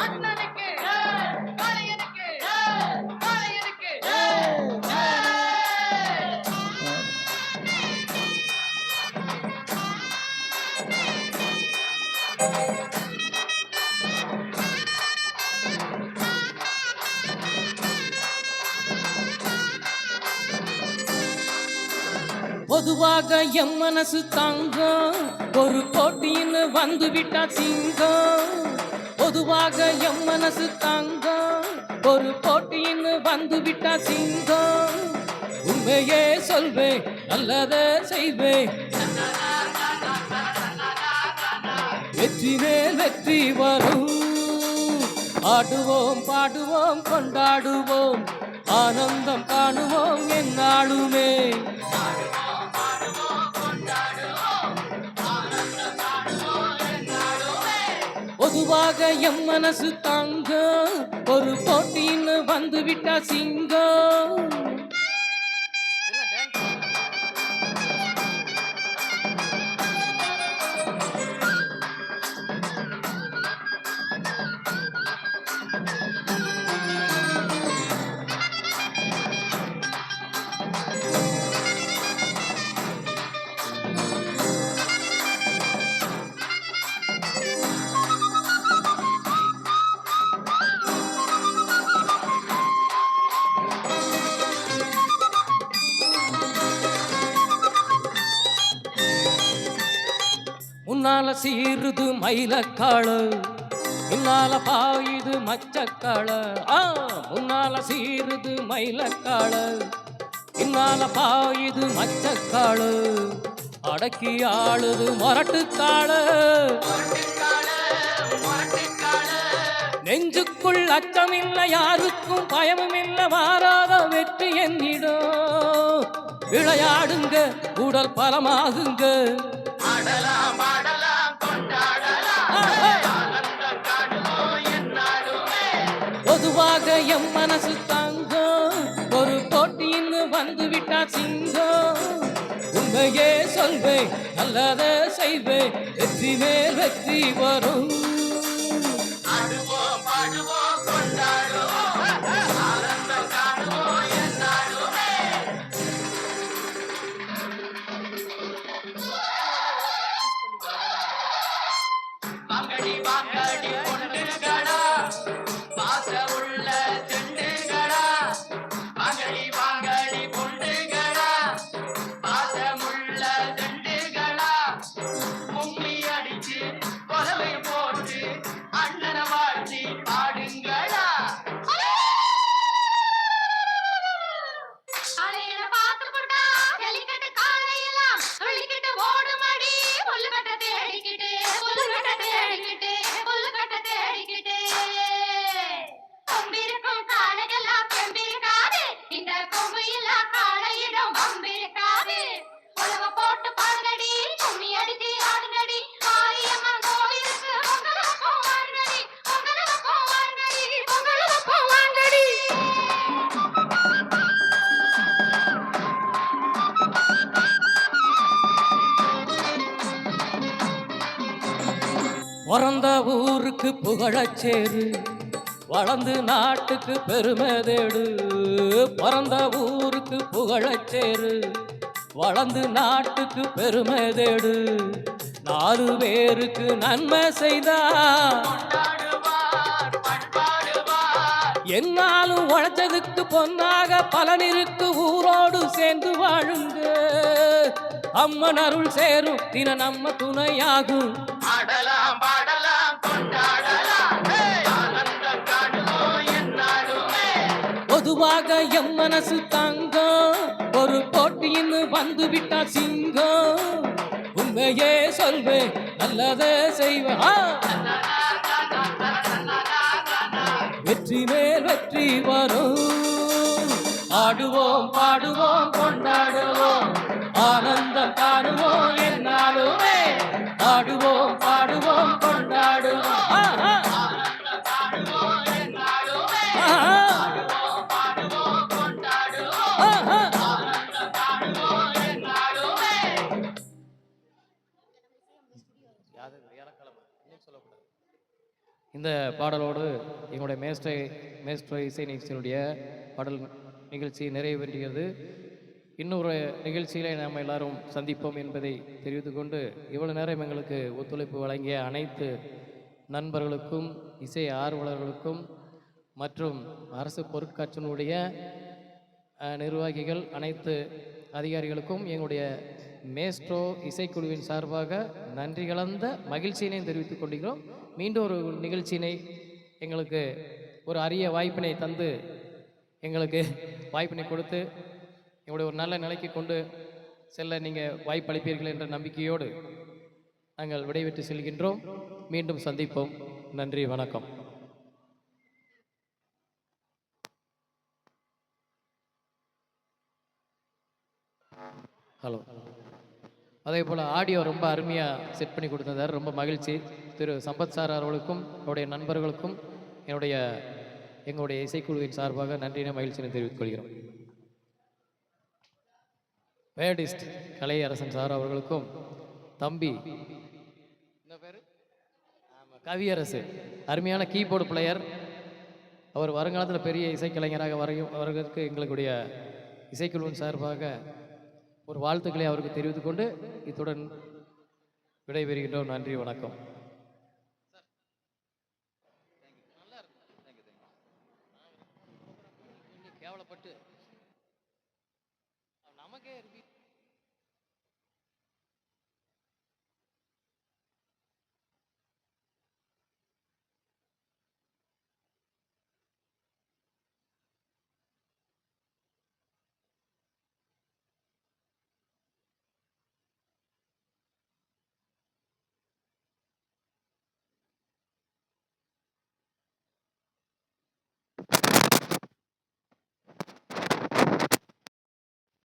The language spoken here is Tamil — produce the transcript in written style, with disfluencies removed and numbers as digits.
அண்ணனுக்கு காளையனுக்கு காளையனுக்கு பொதுவாக எம் மனசு தங்கம் ஒரு போட்டின்னு வந்து விட்டா சிங்கம். பொதுவாக எம் மனசு தங்கம் ஒரு போட்டின்னு வந்து விட்டா சிங்கம். உண்மையே சொல்வேன் நல்லதே செய்வேன், வெற்றி மேல் வெற்றி வரும். ஆடுவோம் பாடுவோம் கொண்டாடுவோம், ஆனந்தம் காணுவோம் என்னாலுமே. பொதுவாக எம் மனசு தாங்க ஒரு போட்டின்னு வந்து விட்டா சிங்கம். முன்னால சீருது மயிலக்காளு, முன்னால பாயுது மச்சக்காளு. முன்னால சீருது மயிலக்காளு, பின்னால பாயுது மச்சக்காளு. அடக்கி ஆளுது மொரட்டுக்காளு, நெஞ்சுக்குள் அச்சமில்லை யாருக்கும் பயமும் இல்லை, மாறாத வெற்றி என்னிடம். விளையாடுங்க உடல் பலமாகுங்க, பொதுவாக எம் மனசு தாங்கம் ஒரு போட்டின்னு வந்து விட்டா சிங்கம். உண்மையே சொல்வேன் நல்லதை செய்வேன், வெற்றி மேல் வெற்றி வரும். பிறந்த ஊருக்கு புகழச்சேரு, வளர்ந்து நாட்டுக்கு பெருமை தேடு. பிறந்த ஊருக்கு புகழச்சேரு, வளர்ந்து நாட்டுக்கு பெருமை தேடு. 4 பேருக்கு நன்மை செய்தா என்னாலும் உழைச்சதுக்கு பொன்னாக பலனிருக்கு, ஊரோடு சேர்ந்து வாழுங்க. அம்மன் அருள் சேரும் தின நம்ம துணையாகும். பொதுவாக எம் மனசு தாங்கம் ஒரு போட்டின்னு வந்து விட்டா சிங்கம். உண்மையே சொல்வேன் நல்லதை செய்வேன், வெற்றி மேல் வெற்றி வரும். ஆடுவோம் பாடுவோம் கொண்டாடுவோம், ஆனந்தம் காணுவோம் என்னாலுமே. ஆடுவோம் பாடுவோம் கொண்டாடுவோம், சொல்லக்கூடாது. இந்த பாடலோடு எங்களுடைய மேஸ்ட்ரோ இசை நிகழ்ச்சியினுடைய பாடல் நிகழ்ச்சி நிறைவு பெறுகிறது. இன்னொரு நிகழ்ச்சியிலே நாம் எல்லாரும் சந்திப்போம் என்பதை தெரிவித்துக் கொண்டு இவ்வளவு நேரம் எங்களுக்கு ஒத்துழைப்பு வழங்கிய அனைத்து நண்பர்களுக்கும் இசை ஆர்வலர்களுக்கும் மற்றும் அரசு பொருட்காட்சியினுடைய நிர்வாகிகள் அனைத்து அதிகாரிகளுக்கும் எங்களுடைய மேஸ்ட்ரோ இசைக்குழுவின் சார்பாக நன்றி கலந்த மகிழ்ச்சியினையும் தெரிவித்துக் கொள்கிறோம். மீண்டும் ஒரு நிகழ்ச்சியினை எங்களுக்கு ஒரு அரிய வாய்ப்பினை தந்து எங்களுக்கு வாய்ப்பினை கொடுத்து எங்களுடைய ஒரு நல்ல நிலைக்கு கொண்டு செல்ல நீங்கள் வாய்ப்பளிப்பீர்கள் என்ற நம்பிக்கையோடு நாங்கள் விடைபெற்று செல்கின்றோம். மீண்டும் சந்திப்போம். நன்றி, வணக்கம். ஹலோ. அதே போல் ஆடியோ ரொம்ப அருமையாக செட் பண்ணி கொடுத்ததார். ரொம்ப மகிழ்ச்சி. திரு சம்பத் சார் அவர்களுக்கும் அவருடைய நண்பர்களுக்கும் எங்களுடைய இசைக்குழுவின் சார்பாக நன்றின மகிழ்ச்சியை தெரிவித்துக் கொள்கிறோம். மேடிஸ்ட் கலையரசன் சார் அவர்களுக்கும் தம்பி கவியரசு அருமையான கீபோர்டு பிளேயர், அவர் வருங்காலத்தில் பெரிய இசைக்கலைஞராக வருவதற்கு எங்களுடைய இசைக்குழுவின் சார்பாக ஒரு வாழ்த்துக்களை அவருக்கு தெரிவித்துக் கொண்டு இத்துடன் விடைபெறுகின்றோம். நன்றி, வணக்கம். கேவலப்பட்டு நமக்கே